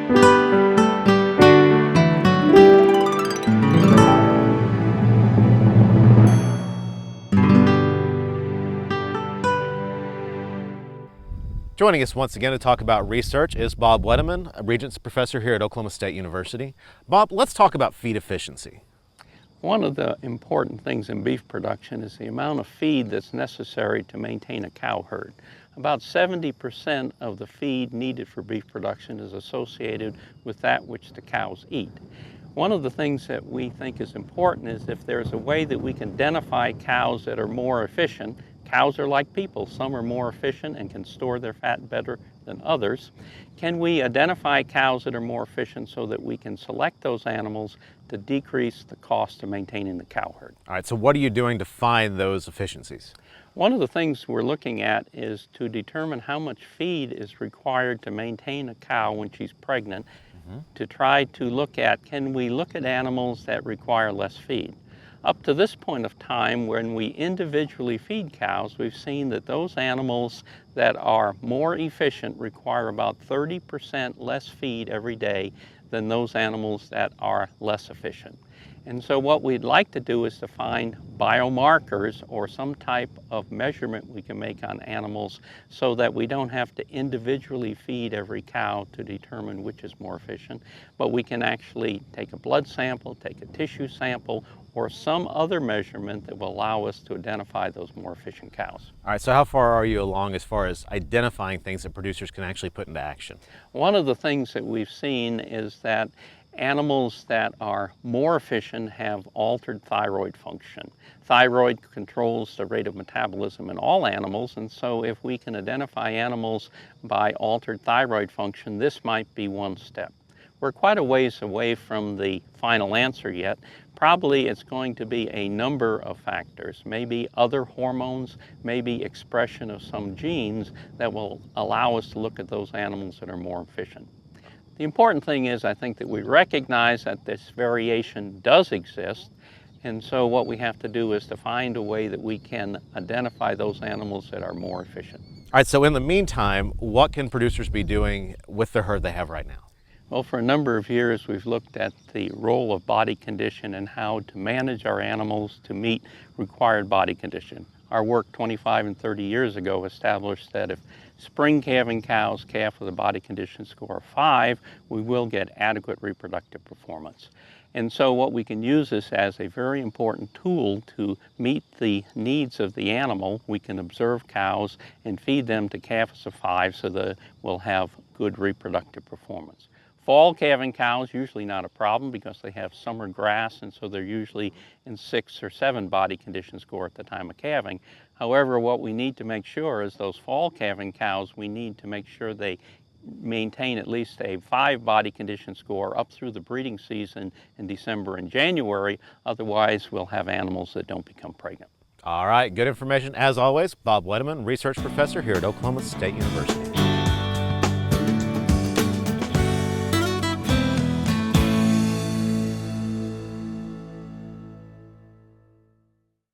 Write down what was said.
Joining us once again to talk about research is Bob Wettemann, a Regents Professor here at Oklahoma State University. Bob, let's talk about feed efficiency. One of the important things in beef production is the amount of feed that's necessary to maintain a cow herd. About 70% of the feed needed for beef production is associated with that which the cows eat. One of the things that we think is important is if there's a way that we can identify cows that are more efficient. Cows are like people. Some are more efficient and can store their fat better than others. Can we identify cows that are more efficient so that we can select those animals to decrease the cost of maintaining the cow herd? All right, so what are you doing to find those efficiencies? One of the things we're looking at is to determine how much feed is required to maintain a cow when she's pregnant, to try to look at, can we look at animals that require less feed? Up to this point of time, when we individually feed cows, we've seen that those animals that are more efficient require about 30% less feed every day than those animals that are less efficient. And so what we'd like to do is to find biomarkers or some type of measurement we can make on animals so that we don't have to individually feed every cow to determine which is more efficient, but we can actually take a blood sample, take a tissue sample, or some other measurement that will allow us to identify those more efficient cows. All right, so how far are you along as far as identifying things that producers can actually put into action? One of the things that we've seen is that animals that are more efficient have altered thyroid function. Thyroid controls the rate of metabolism in all animals, and so if we can identify animals by altered thyroid function, this might be one step. We're quite a ways away from the final answer yet. Probably it's going to be a number of factors, maybe other hormones, maybe expression of some genes that will allow us to look at those animals that are more efficient. The important thing is, I think, that we recognize that this variation does exist, and so what we have to do is to find a way that we can identify those animals that are more efficient. All right, so in the meantime, what can producers be doing with the herd they have right now? Well, for a number of years, we've looked at the role of body condition and how to manage our animals to meet required body condition. Our work 25 and 30 years ago established that if spring calving cows calf with a body condition score of 5, we will get adequate reproductive performance. And so what we can use this as a very important tool to meet the needs of the animal. We can observe cows and feed them to calves of 5 so that we'll have good reproductive performance. Fall calving cows, usually not a problem because they have summer grass, and so they're usually in 6 or 7 body condition score at the time of calving. However, what we need to make sure is those fall calving cows, we need to make sure they maintain at least a 5 body condition score up through the breeding season in December and January. Otherwise, we'll have animals that don't become pregnant. All right, good information as always. Bob Wettemann, Research Professor here at Oklahoma State University.